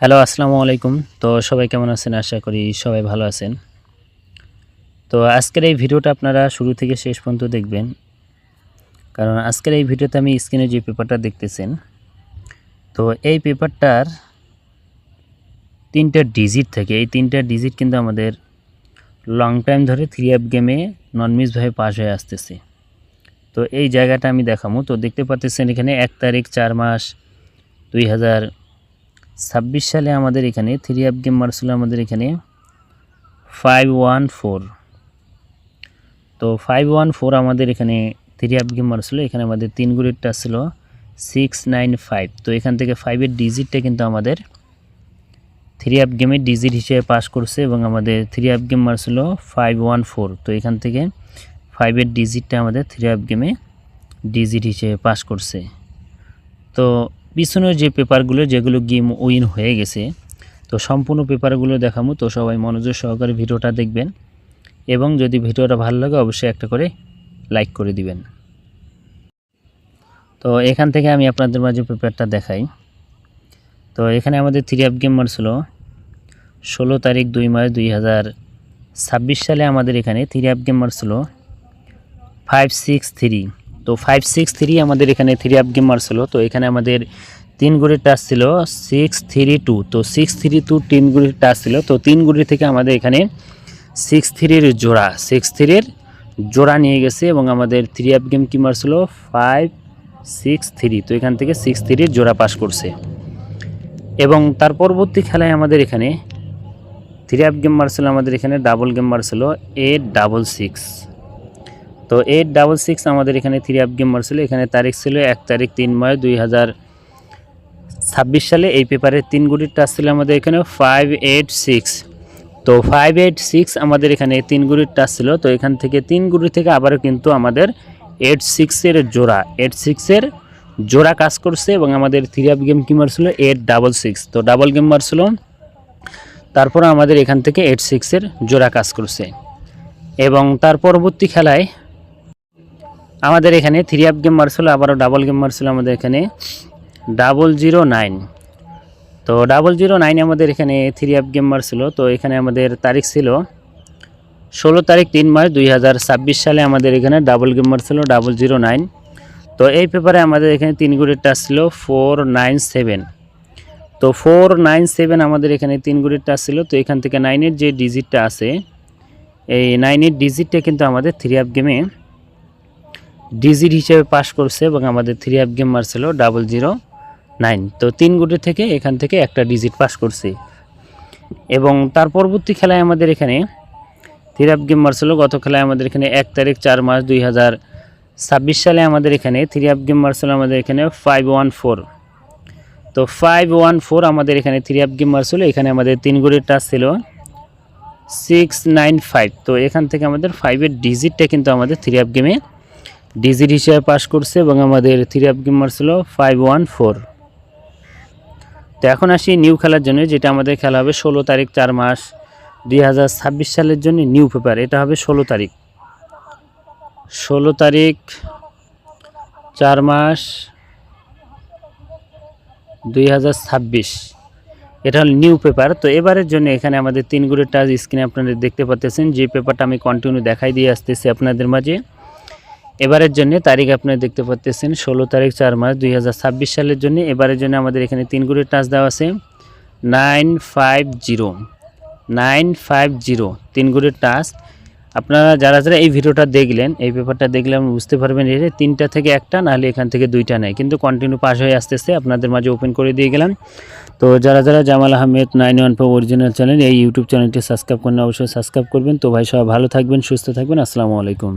Hello, আসসালামু আলাইকুম। তো সবাই কেমন আছেন? আশা করি সবাই ভালো আছেন। তো আজকের এই ভিডিওটা আপনারা শুরু থেকে শেষ পর্যন্ত দেখবেন। কারণ আজকের এই ভিডিওতে আমি স্ক্রিনে যে পেপারটা দেখতেছেন, তো এই পেপারটার ৩টা ডিজিট থাকে। এই ৩টা ডিজিট কিন্তু আমাদের লং টাইম ধরে 3F গেমে নন মিসভাবে পাস হয়ে আসতেছে। তো এই জায়গাটা আমি দেখাবো। তো দেখতে পাচ্ছেন এখানে ১ তারিখ ৪ মাস ২০২৬ সালে আমাদের এখানে 3F গেম মারছিল আমাদের এখানে 514। তো 514 আমাদের এখানে 3F গেম মারছিল। এখানে আমাদের 3 গুলিরটা ছিল 695। তো এখান থেকে 5 এর ডিজিটটা কিন্তু আমাদের 3F গেমের ডিজিট হিসেবে পাস করছে এবং আমাদের 3F গেম মারছিল 514। তো এখান থেকে 5 এর ডিজিটটা আমাদের 3F গেমে ডিজিট হিসেবে পাস করছে। তো পিছনের যে পেপারগুলো যেগুলো গেম উইন হয়ে গেছে, তো সম্পূর্ণ পেপারগুলো দেখাবো। তো সবাই মনোযোগ সহকারে ভিডিওটা দেখবেন এবং যদি ভিডিওটা ভালো লাগে অবশ্যই একটা করে লাইক করে দিবেন। তো এখান থেকে আমি আপনাদের মাঝে পেপারটা দেখাই। তো এখানে আমাদের 3F গেম মারছিল 16 তারিখ 2 মাস 2026 সালে আমাদের এখানে 3F গেম মারছিল 563। তো 563 আমাদের এখানে 3F গেম মারছিল। তো এখানে আমাদের 3 গুলির টাচ ছিল 632। তো 632 3 গুলির টাচ ছিল। তো 3 গুলি থেকে আমাদের এখানে 63 জোড়া 63 জোড়া নিয়ে গেছে এবং আমাদের 3F গেম কি মারছিল 563। তো এখান থেকে 63 জোড়া পাস করছে এবং তার পরবর্তী খেলায় আমাদের এখানে 3F গেম মারছিল আমাদের এখানে ডাবল গেম মারছিল 866। তো 866 আমাদের এখানে 3F গেম মারছিল। এখানে তারিখ ছিল 1 তারিখ 3 মাস 2026 সালে। এই পেপারে 3 গুলির টাচ ছিল আমাদের এখানে 586। তো 586 আমাদের এখানে 3 গুলির টাচ ছিল। তো এখান থেকে 3 গুলি থেকে আবারও কিন্তু আমাদের 86 এর জোড়া কাজ করছে এবং আমাদের 3F গেম কি মারছিল 866। তো ডাবল গেম মারছিল, তারপর আমাদের এখান থেকে 86 এর জোড়া কাজ করছে এবং তার পরবর্তী খেলায় আমাদের এখানে 3F গেম মারছিল, আবারও ডাবল গেম মারছিল আমাদের এখানে 009। তো 009 আমাদের এখানে 3F গেম মারছিল। তো এখানে আমাদের তারিখ ছিল 16 তারিখ 3 মাস 2026 সালে আমাদের এখানে ডাবল গেম মারছিল 009। তো এই পেপারে আমাদের এখানে 3 গুলির টাচ ছিল 497। তো 497 আমাদের এখানে 3 গুলির টাচ ছিল। তো এখান থেকে 9 এর যে ডিজিটটা আছে, এই 9 এর ডিজিটটা কিন্তু আমাদের 3F গেমে ডিজিট হিসেবে পাস করছে এবং আমাদের 3F গেম মারছিল 009। তো 3 গুলি থেকে এখান থেকে একটা ডিজিট পাস করছে এবং তার পরবর্তী খেলায় আমাদের এখানে 3F গেম মারছিল। গত খেলায় আমাদের এখানে 1 তারিখ 4 মাস 2026 সালে আমাদের এখানে 3F গেম মারছিল আমাদের এখানে 514। তো 514 আমাদের এখানে 3F গেম মারছিল। এখানে আমাদের 3 গুলির টাচ ছিল 695। তো এখান থেকে আমাদের 5 এর ডিজিটটা কিন্তু আমাদের 3F গেমে ডিজিট হিসেবে পাস করছে এবং আমাদের 3F গেম মারছিল 514। তো এখন আসি নিউ খেলার জন্য, যেটা আমাদের খেলা হবে 16 তারিখ 4 মাস 2026 সালের জন্য নিউ পেপার। এটা হবে 16 তারিখ 4 মাস 2026, এটা হল নিউ পেপার। তো এবারের জন্য এখানে আমাদের 3 গুলির টাচ স্ক্রিনে আপনারা দেখতে পাচ্ছেন, যে পেপারটা আমি কন্টিনিউ দেখাই দিয়ে আসতেছি আপনাদের মাঝে। এবারের জন্য তারিখ আপনারা দেখতে পাচ্ছেন 16 তারিখ 4 মাস 2026 সালের জন্য। এবারের জন্য আমাদের এখানে 3 গুলির টাচ দেওয়া আছে 950 3 গুলির টাচ। আপনারা যারা এই ভিডিওটা দেখলেন, এই পেপারটা দেখলে আপনি বুঝতে পারবেন এটা 3টা থেকে একটা, নাহলে এখান থেকে 2টা নেয়, কিন্তু কন্টিনিউ পাস হয়ে আসতেছে। আপনাদের মাঝে ওপেন করে দিয়ে গেলাম। তো যারা জামাল আহমেদ 914 অরিজিনাল চ্যানেল, এই ইউটিউব চ্যানেলটি সাবস্ক্রাইব করেন, অবশ্যই সাবস্ক্রাইব করবেন। তো ভাই সবাই ভালো থাকবেন, সুস্থ থাকবেন। আসসালামু আলাইকুম।